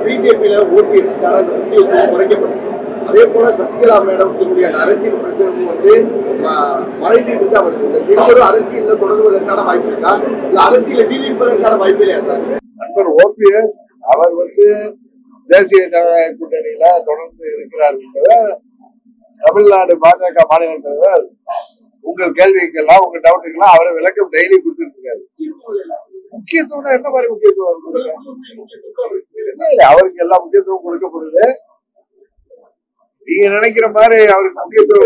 பிஜேபியில ஓபிஎஸ்க்கான முக்கியத்துவம் குறைக்கப்படும். அதே போல சசிகலா மேடம் அரசியல் பிரச்சனை வந்து மறைந்துட்டு அவருக்கு இருவரும் அரசியல்ல தொடர்வதற்கான வாய்ப்பு இருக்கா, இல்ல அரசியல நீடிப்பதற்கான வாய்ப்பு இல்லையா சார்? நண்பர் ஓபிஎஸ் அவர் வந்து தேசிய ஜனநாயக கூட்டணியில தொடர்ந்து இருக்கிறார் என்பதை தமிழ்நாடு பாஜக மாநில தலைவர் உங்கள் கேள்விக்கெல்லாம் உங்க டவுட்டுக்கெல்லாம் அவரை விளக்கம் டெய்லி கொடுத்துட்டு இருக்காரு. முக்கியத்துவம் என்ன மாதிரி முக்கியத்துவம் அவருக்கு எல்லா முக்கியத்துவம் கொடுக்கப்படுது. நீங்க நினைக்கிற மாதிரி அவருக்கு முக்கியத்துவம்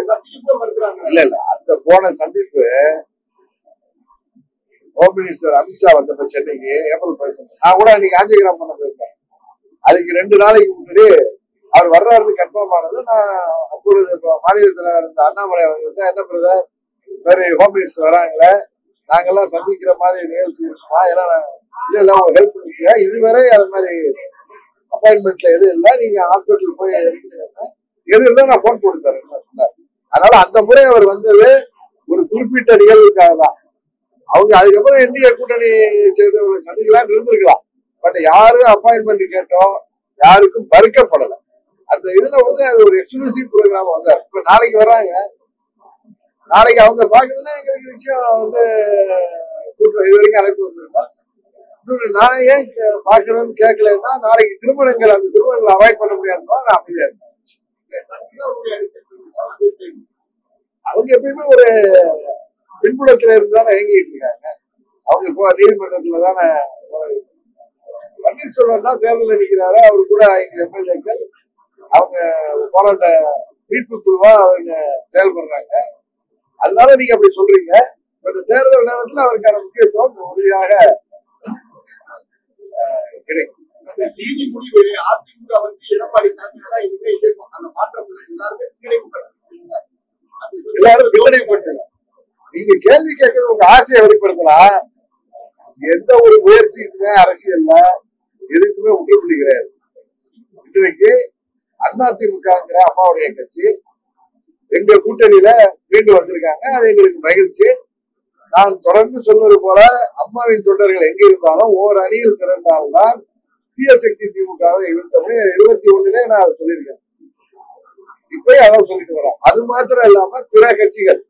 இல்ல இல்ல. அந்த போன சந்திப்பு ஹோம் மினிஸ்டர் அமித்ஷா வந்தப்ப சென்னைக்கு ஏப்ரல் 15 நான் கூட அன்னைக்கு காஞ்சிகிராம் பண்ண போயிருக்கேன். அதுக்கு 2 நாளைக்கு முன்னாடி அவர் வர்றாருன்னு கன்ஃபார்ம் ஆனது. நான் அப்பொழுது மாநிலத்துல இருந்த அண்ணாமலை அவர்கள் என்ன பிரதர் வேற ஹோம் மினிஸ்டர் வராங்களே, நாங்கெல்லாம் சந்திக்கிற மாதிரி நிகழ்ச்சி இருக்குமா, ஏன்னா இல்ல ஒரு ஹெல்ப் பண்ணிக்க, இதுவரை அது மாதிரி அப்பாயின்மெண்ட்ல எதுவும் இல்லை, நீங்க ஹாஸ்பிட்டல் போய் எடுத்துங்க, எது இருந்தா நான் போன் போட்டு தரேன். அதனால அந்த முறை அவர் வந்தது ஒரு குறிப்பிட்ட நிகழ்வுக்காக தான். அவங்க அதுக்கப்புறம் என்டிஏ கூட்டணி சந்திக்கலாம் இருந்திருக்கலாம். பட் யாரும் அப்பாயின்மெண்ட் கேட்டோம் யாருக்கும் மறுக்கப்படல. அந்த இதுல வந்து அது ஒரு எக்ஸ்க்ளூசிவ் ப்ரோக்ராம் வந்தார். இப்ப நாளைக்கு வர்றாங்க, நாளைக்கு அவங்க பாக்கணும்னா எங்களுக்கு நிச்சயம் வந்து இது வரைக்கும் அழைப்பு வந்திருக்கோம். நான் ஏன் பாக்கணும்னு கேட்கலன்னா, நாளைக்கு திருமணங்கள் அந்த திருமணங்களை அவாய்ட் பண்ண முடியாதுன்னா நான் அமைதியா இருக்கேன். அவங்க எப்பயுமே ஒரு பின்புலத்துல இருந்துதானே இயங்கிட்டு இருக்காங்க. அவங்க இப்போ நீதிமன்றத்துல தானே பன்னீர்செல்வம் தான் தேர்தலில் நிற்கிறாரு. அவரு கூட எங்க எம்எல்ஏக்கள் அவங்க போராட்ட மீட்பு குழுவா அவங்க செயல்படுறாங்க. அதனால நீங்க அப்படி சொல்றீங்க. பட் தேர்தல் நேரத்தில் அவருக்கான முக்கியத்துவம் உறுதியாக கிடைக்கும். அதிமுக வந்து எடப்பாடி எல்லாரும் பின்னடைப்பட்டு நீங்க கேள்வி கேட்கறது உங்க ஆசையை வெளிப்படுத்தலாம். எந்த ஒரு முயற்சிக்குமே அரசியல்ல எதுக்குமே முற்றுப்புள்ளி கிடையாது. இன்றைக்கு அதிமுகங்கிற அம்மாவுடைய கட்சி எங்க கூட்டணியில மீண்டும் வந்திருக்காங்க. அது எங்களுக்கு மகிழ்ச்சி. நான் தொடர்ந்து சொல்வது போல அம்மாவின் தொண்டர்கள் எங்க இருந்தாலும் ஓர் அணியில் திரண்டால்தான் தீய சக்தி திமுகவை எதிர்த்தவங்க 21 நான் அதை சொல்லியிருக்கேன். இப்ப அதான் சொல்லிட்டு வரேன். அது மாத்திரம் இல்லாம பிற கட்சிகள்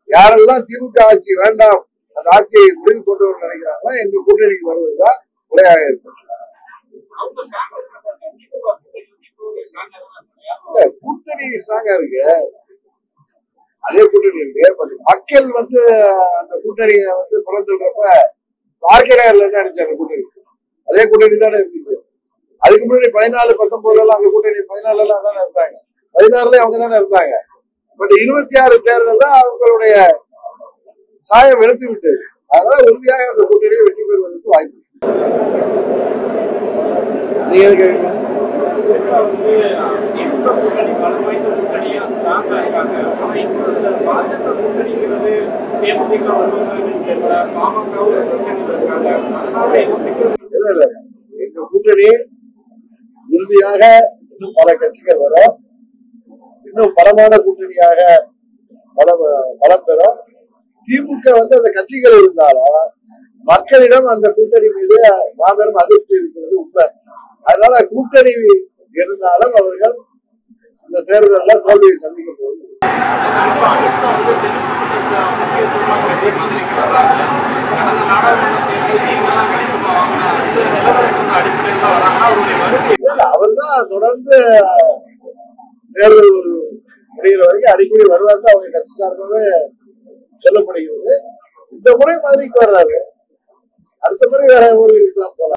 யாரெல்லாம் திமுக ஆட்சி வேண்டாம், அந்த ஆட்சியை முடிவு கொண்டு வர நினைக்கிறாங்களோ எங்க கூட்டணிக்கு வருவதுதான் முறையாக இருக்கும். கூட்டணி ஸ்ட்ராங்கா இருக்கு, அதே கூட்டணி இருக்கு. பட் மக்கள் வந்து அந்த கூட்டணியை வந்து புறந்தல்றப்ப பார்க்கிறார்ல என்ன நினைச்சாங்க கூட்டணி அதே கூட்டணி தானே இருந்துச்சு. அதுக்கு முன்னாடி 14, 19 அந்த கூட்டணி 14 தானே இருந்தாங்க, 16 அவங்க தானே இருந்தாங்க. பட் 26 தேர்தல் தான் அவங்களுடைய சாயம் வெளுத்து விட்டது. அதனால உறுதியாக அந்த கூட்டணியை வெற்றி பெறுவதற்கு வாய்ப்பு. நீங்க எது கேட்கலாம்? எங்க கூட்டணி உறுதியாக இன்னும் பல கட்சிகள் வரும், இன்னும் பலமான கூட்டணியாக பலம் பெறும். திமுக வந்து அந்த கட்சிகள் இருந்தாலும் மக்களிடம் அந்த கூட்டணி மீது மாபெரும் அதிருப்தி இருக்கிறது உண்மை. அதனால கூட்டணி இருந்தாலும் அவர்கள் இந்த தேர்தலில் தோல்வியை சந்திக்க போகுது. அவர் தான் தொடர்ந்து தேர்தல் முடிகிற வரைக்கும் அடிக்கடி வருவார் தான் அவங்க கட்சி சார்பாகவே சொல்லப்படுகிறது. இந்த முறை மாதிரிக்கு வர்றாரு, அடுத்த முறை வேற ஊர்களுக்கு போலாம்.